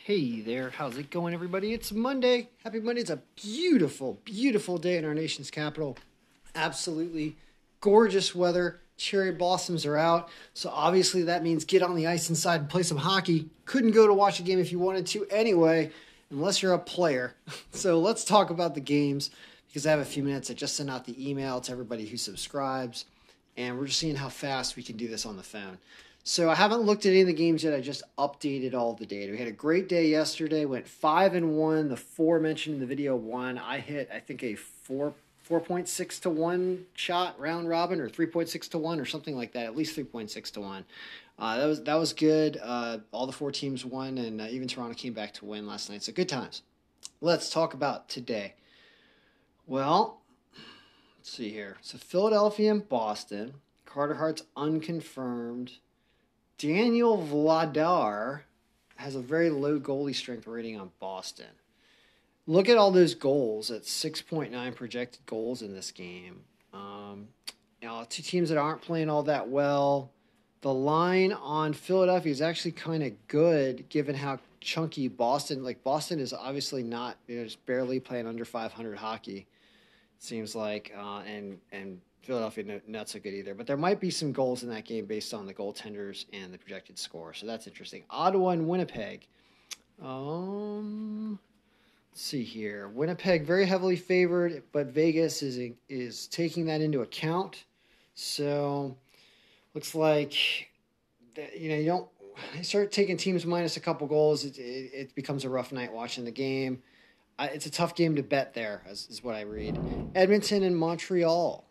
Hey there, how's it going, everybody? It's Monday. Happy Monday. It's a beautiful, beautiful day in our nation's capital. Absolutely gorgeous weather. Cherry blossoms are out. So obviously that means get on the ice inside and play some hockey. Couldn't go to watch a game if you wanted to anyway, unless you're a player. So let's talk about the games because I have a few minutes. I just sent out the email to everybody who subscribes, and we're just seeing how fast we can do this on the phone. So I haven't looked at any of the games yet. I just updated all the data. We had a great day yesterday. Went 5-1. The four mentioned in the video won. I hit, I think, a 4.6 to 1 shot round robin, or 3.6 to 1, or something like that. At least 3.6 to 1. That was good. All the four teams won, and even Toronto came back to win last night. So good times. Let's talk about today. Well, let's see here. So Philadelphia and Boston. Carter Hart's unconfirmed. Daniel Vladar has a very low goalie strength rating on Boston. Look at all those goals. At 6.9 projected goals in this game. Two teams that aren't playing all that well. The line on Philadelphia is actually kind of good given how chunky Boston. Like, Boston is obviously not, just barely playing under 500 hockey, it seems like. And Philadelphia not so good either. But there might be some goals in that game based on the goaltenders and the projected score. So that's interesting. Ottawa and Winnipeg. Let's see here. Winnipeg very heavily favored, but Vegas is taking that into account. So looks like you don't start taking teams minus a couple goals. It becomes a rough night watching the game. It's a tough game to bet there, is what I read. Edmonton and Montreal.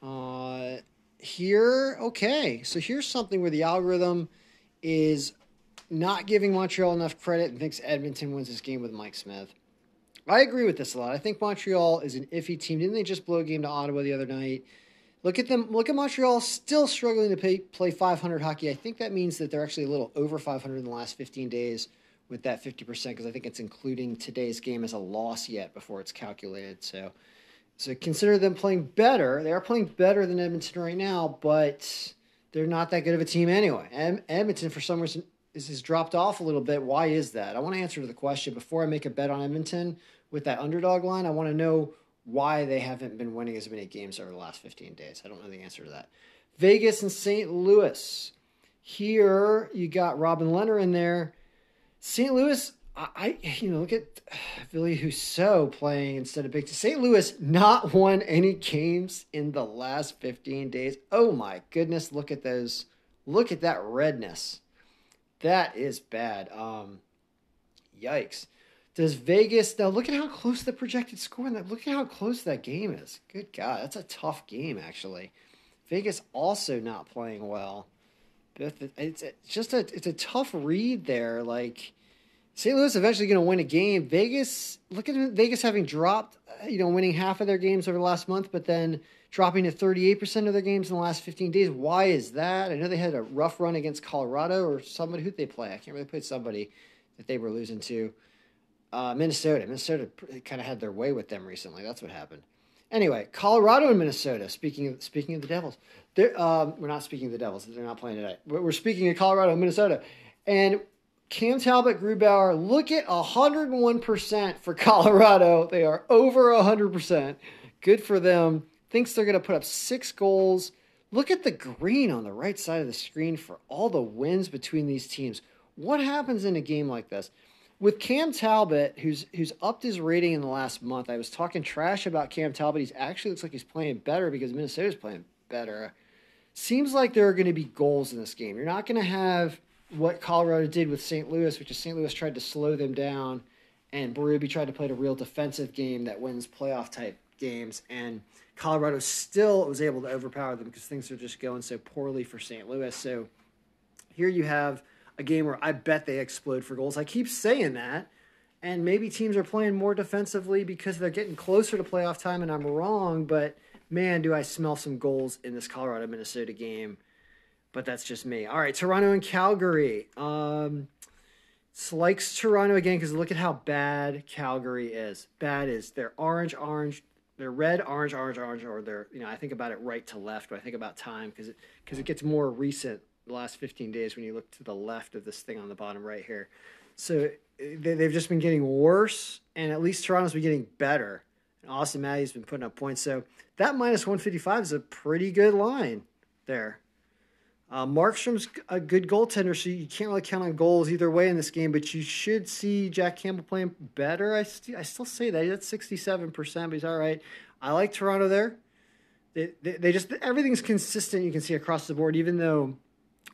So here's something where the algorithm is not giving Montreal enough credit and thinks Edmonton wins this game with Mike Smith. I agree with this a lot. I think Montreal is an iffy team. Didn't they just blow a game to Ottawa the other night? Look at them. Look at Montreal still struggling to play 500 hockey. I think that means that they're actually a little over 500 in the last 15 days with that 50%, because I think it's including today's game as a loss yet before it's calculated. So consider them playing better. They are playing better than Edmonton right now, but they're not that good of a team anyway. Edmonton, for some reason, has dropped off a little bit. Why is that? I want to answer to the question. Before I make a bet on Edmonton with that underdog line, I want to know why they haven't been winning as many games over the last 15 days. I don't know the answer to that. Vegas and St. Louis. Here, you got Robin Leonard in there. St. Louis, look at Billy Husso playing instead of Big T. St. Louis not won any games in the last 15 days. Oh my goodness, look at those. Look at that redness. That is bad. Yikes. Does Vegas, now look at how close the projected score and look at how close that game is. Good God, that's a tough game actually. Vegas also not playing well. It's a tough read there. Like, St. Louis eventually going to win a game. Vegas, look at Vegas having dropped, winning half of their games over the last month, but then dropping to 38% of their games in the last 15 days. Why is that? I know they had a rough run against Colorado or somebody. Who'd they play? I can't really play somebody that they were losing to. Minnesota. Minnesota kind of had their way with them recently. That's what happened. Anyway, Colorado and Minnesota. Speaking of the Devils, we're not speaking of the Devils. They're not playing tonight. We're speaking of Colorado and Minnesota. And Cam Talbot, Grubauer, look at 101% for Colorado. They are over 100%. Good for them. Thinks they're going to put up 6 goals. Look at the green on the right side of the screen for all the wins between these teams. What happens in a game like this? With Cam Talbot, who's upped his rating in the last month, I was talking trash about Cam Talbot. He actually looks like he's playing better because Minnesota's playing better. Seems like there are going to be goals in this game. You're not going to have what Colorado did with St. Louis, which is St. Louis tried to slow them down, and Berube tried to play a real defensive game that wins playoff-type games, and Colorado still was able to overpower them because things are just going so poorly for St. Louis. So here you have a game where I bet they explode for goals. I keep saying that, and maybe teams are playing more defensively because they're getting closer to playoff time, and I'm wrong, but man, do I smell some goals in this Colorado-Minnesota game. But that's just me. All right, Toronto and Calgary. Likes Toronto again because look at how bad Calgary is. Bad is they're orange, they're red, orange, or they're, I think about it right to left, but I think about time because it gets more recent the last 15 days when you look to the left of this thing on the bottom right here. So they've just been getting worse, and at least Toronto's been getting better. And Austin Matthews been putting up points. So that minus 155 is a pretty good line there. Markstrom's a good goaltender, so you can't really count on goals either way in this game, but you should see Jack Campbell playing better. I still say that. He's at 67%, but he's all right. I like Toronto there. They just, everything's consistent, you can see across the board, even though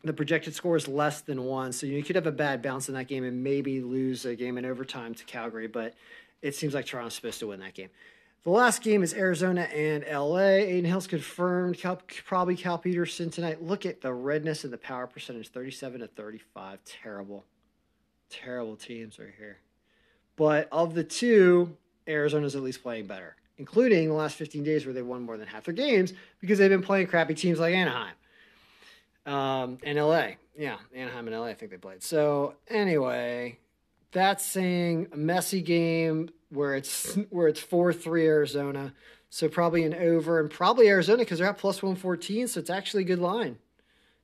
the projected score is less than 1. So you could have a bad bounce in that game and maybe lose a game in overtime to Calgary, but it seems like Toronto's supposed to win that game. The last game is Arizona and LA. Aiden Hill's confirmed. Probably Cal Peterson tonight. Look at the redness and the power percentage, 37-35. Terrible. Terrible teams right here. But of the two, Arizona's at least playing better, including the last 15 days where they won more than half their games because they've been playing crappy teams like Anaheim and LA. Yeah, Anaheim and LA, I think they played. So anyway, that's saying a messy game where it's 4-3 Arizona. So probably an over, and probably Arizona because they're at plus 114, so it's actually a good line.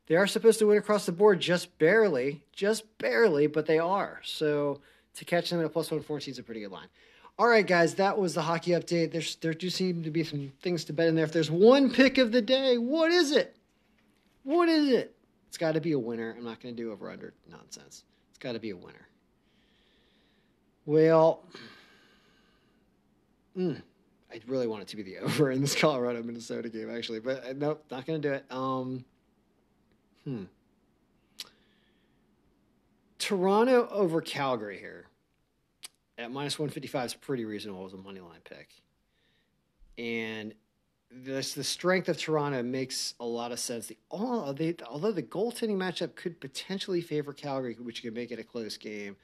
They are supposed to win across the board just barely, but they are. So to catch them at a plus 114 is a pretty good line. All right, guys, that was the hockey update. There do seem to be some things to bet in there. If there's one pick of the day, what is it? What is it? It's got to be a winner. I'm not going to do over-under nonsense. It's got to be a winner. Well, I really want it to be the over in this Colorado-Minnesota game, actually. But nope, not going to do it. Toronto over Calgary here at minus 155 is pretty reasonable as a money line pick. And the strength of Toronto makes a lot of sense. Although the goaltending matchup could potentially favor Calgary, which could make it a close game.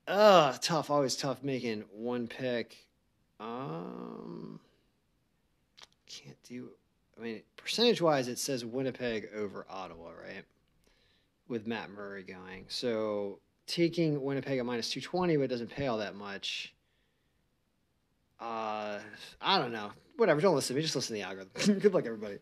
Tough, always tough making one pick. Can't do. I mean, percentage-wise, it says Winnipeg over Ottawa, right? With Matt Murray going. So taking Winnipeg at minus 220, but it doesn't pay all that much. I don't know. Whatever, don't listen to me. Just listen to the algorithm. Good luck, everybody.